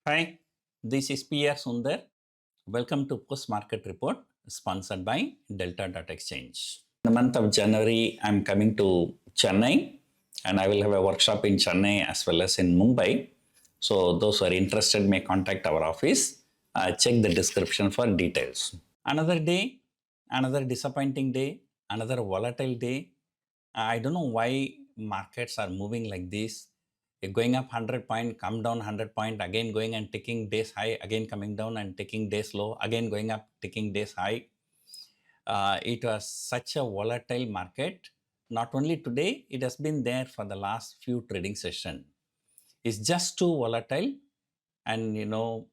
Hi, this is PR Sundar. Welcome to Post Market Report sponsored by Delta.exchange. In the month of January, I'm coming to Chennai and I will have a workshop in Chennai as well as in Mumbai. So, those who are interested may contact our office. Check the description for details. Another day, another disappointing day, another volatile day. I don't know why markets are moving like this. Going up 100 point, come down 100 point, again going and taking days high, again coming down and taking days low, again going up, taking days high. It was such a volatile market. Not only today, it has been there for the last few trading sessions. It's just too volatile, and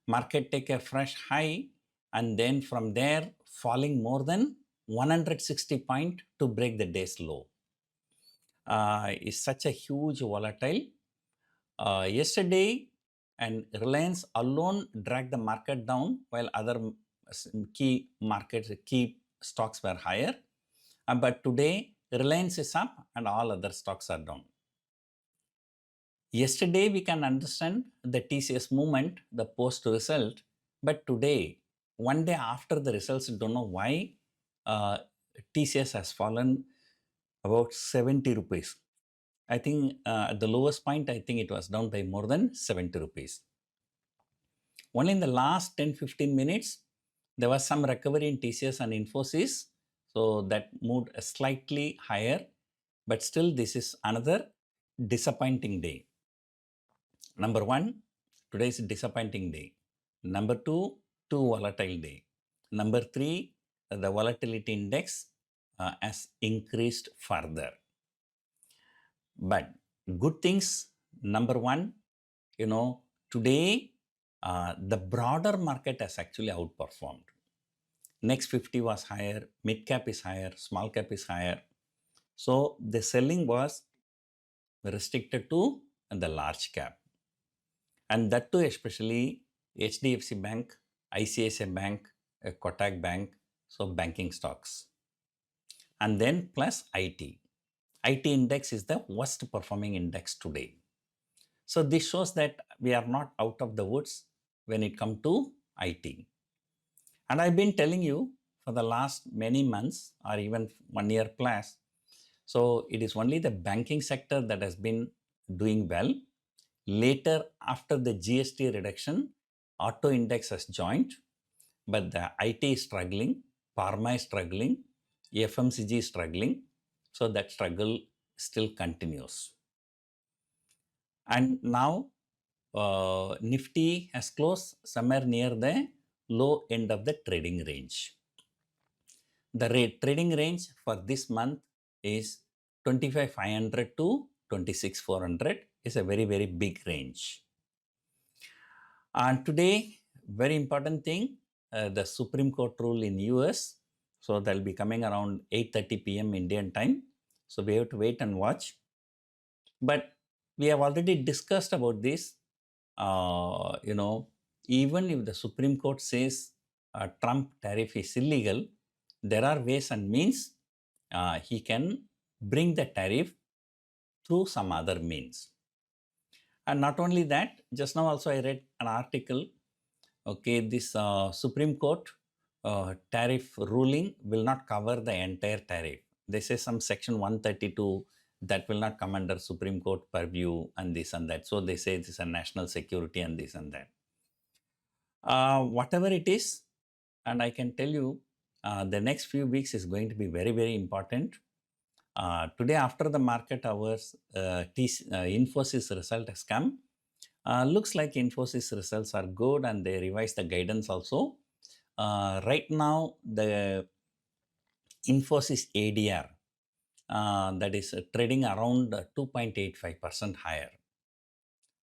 market take a fresh high, and then from there falling more than 160 point to break the day's low. Is such a huge volatile. Yesterday, and Reliance alone dragged the market down while other key markets, key stocks were higher. But today, Reliance is up and all other stocks are down. Yesterday, we can understand the TCS movement, the post result, but today, one day after the results, don't know why TCS has fallen about 70 rupees. I think at the lowest point, I think it was down by more than 70 rupees. Only in the last 10-15 minutes, there was some recovery in TCS and Infosys. So that moved slightly higher. But still, this is another disappointing day. Number one, today is a disappointing day. Number two, too volatile day. Number three, the volatility index has increased further. But good things, number one, today the broader market has actually outperformed. Next 50 was higher, mid cap is higher, small cap is higher. So the selling was restricted to the large cap. And that too, especially HDFC Bank, ICICI Bank, Kotak Bank, so banking stocks. And then plus IT. IT index is the worst performing index today. So this shows that we are not out of the woods when it comes to IT. And I've been telling you for the last many months or even 1 year plus. So it is only the banking sector that has been doing well. Later, after the GST reduction, auto index has joined, but the IT is struggling, pharma is struggling, FMCG is struggling. So that struggle still continues. And now Nifty has closed somewhere near the low end of the trading range. The trading range for this month is 25,500 to 26,400 is a very, very big range. And today, very important thing, the Supreme Court rule in US. So that will be coming around 8:30 p.m. Indian time. So we have to wait and watch. But we have already discussed about this. Even if the Supreme Court says Trump tariff is illegal, there are ways and means he can bring the tariff through some other means. And not only that, just now also I read an article. Okay, this Supreme Court tariff ruling will not cover the entire tariff. They say some section 132 that will not come under Supreme Court purview and this and that. So they say this is a national security and this and that. Whatever it is, and I can tell you, the next few weeks is going to be very, very important. Today, after the market hours, Infosys result has come. Looks like Infosys results are good and they revised the guidance also. Right now, the Infosys ADR, that is trading around 2.85% higher.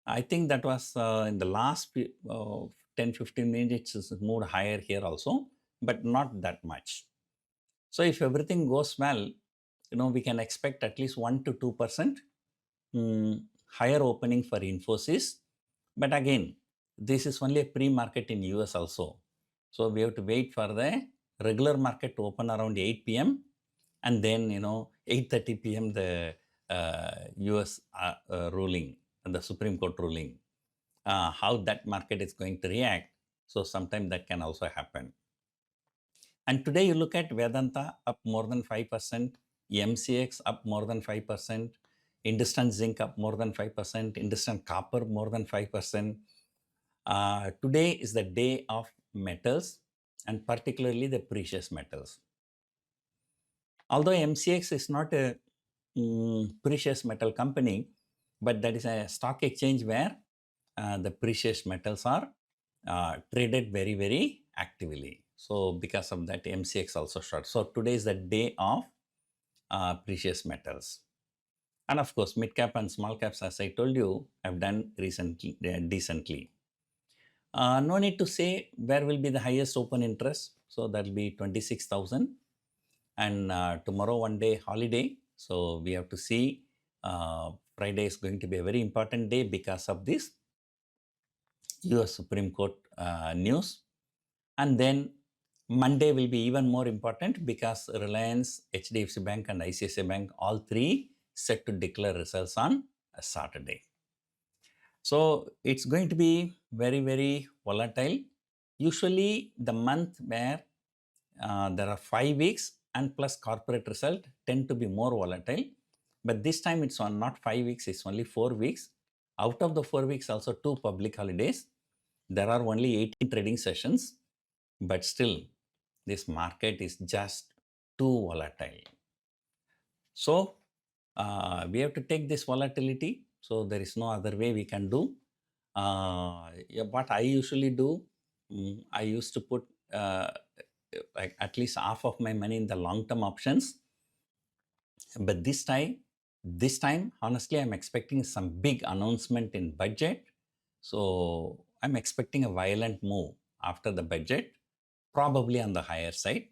I think that was in the last 10-15 minutes, it's moved higher here also, but not that much. So if everything goes well, we can expect at least 1 to 2% higher opening for Infosys. But again, this is only a pre-market in US also. So we have to wait for the regular market to open around 8 p.m. and then, 8:30 p.m. the US ruling, the Supreme Court ruling. how that market is going to react. So sometimes that can also happen. And today you look at Vedanta up more than 5%, MCX up more than 5%, Hindustan Zinc up more than 5%, Hindustan Copper more than 5%. Today is the day of metals, and particularly the precious metals. Although MCX is not a precious metal company, but that is a stock exchange where the precious metals are traded very, very actively. So because of that, MCX also short. So today is the day of precious metals. And of course, mid cap and small caps, as I told you, have done recently decently. No need to say where will be the highest open interest. So that will be 26,000. And tomorrow, one day holiday. So we have to see. Friday is going to be a very important day because of this US Supreme Court news. And then Monday will be even more important because Reliance, HDFC Bank and ICICI Bank, all three set to declare results on a Saturday. So it's going to be very, very volatile. Usually the month where there are 5 weeks and plus corporate result tend to be more volatile. But this time it's on not 5 weeks, it's only 4 weeks. Out of the 4 weeks, also 2 public holidays. There are only 18 trading sessions, but still this market is just too volatile. So we have to take this volatility. So there is no other way we can do. What I usually do, I used to put like at least half of my money in the long-term options. But this time, honestly, I'm expecting some big announcement in budget. So I'm expecting a violent move after the budget, probably on the higher side.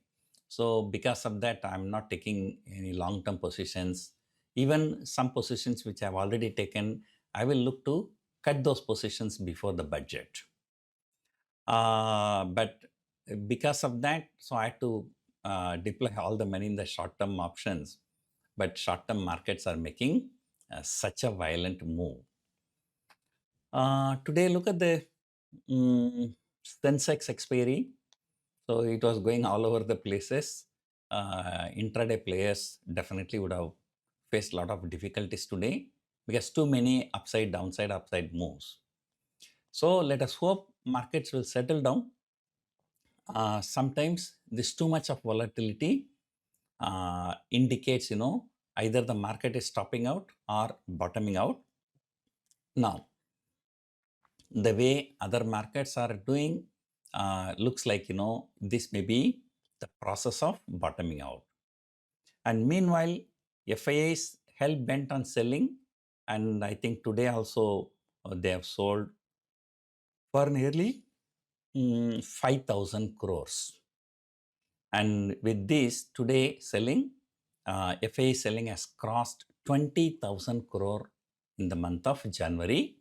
So because of that, I'm not taking any long-term positions. Even some positions which I've already taken, I will look to cut those positions before the budget. But because of that, so I had to deploy all the money in the short-term options. But short-term markets are making such a violent move. Today, look at the Sensex expiry. So it was going all over the places. Intraday players definitely would have faced a lot of difficulties today because too many upside, downside moves. So let us hope markets will settle down. Sometimes this too much of volatility indicates, either the market is topping out or bottoming out. Now, the way other markets are doing looks like, this may be the process of bottoming out. And meanwhile, FII is hell bent on selling. And I think today also they have sold for nearly 5,000 crores. And with this, today selling, FII selling has crossed 20,000 crore in the month of January.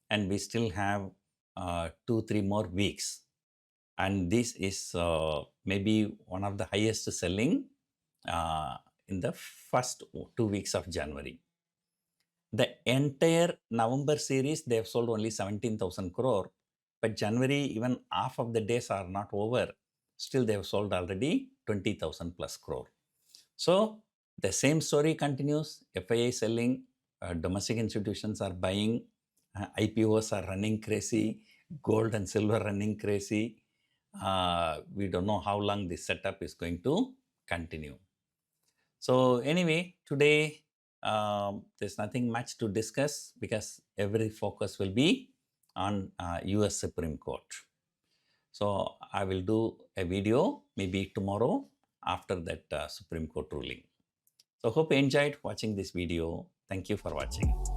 And we still have 2-3 more weeks. And this is maybe one of the highest selling in the first 2 weeks of January. The entire November series, they have sold only 17,000 crore. But January, even half of the days are not over. Still, they have sold already 20,000 plus crore. So the same story continues. FII selling, domestic institutions are buying, IPOs are running crazy, gold and silver running crazy. We don't know how long this setup is going to continue. So anyway, today there's nothing much to discuss because every focus will be on US Supreme Court. So I will do a video maybe tomorrow after that Supreme Court ruling. So hope you enjoyed watching this video. Thank you for watching.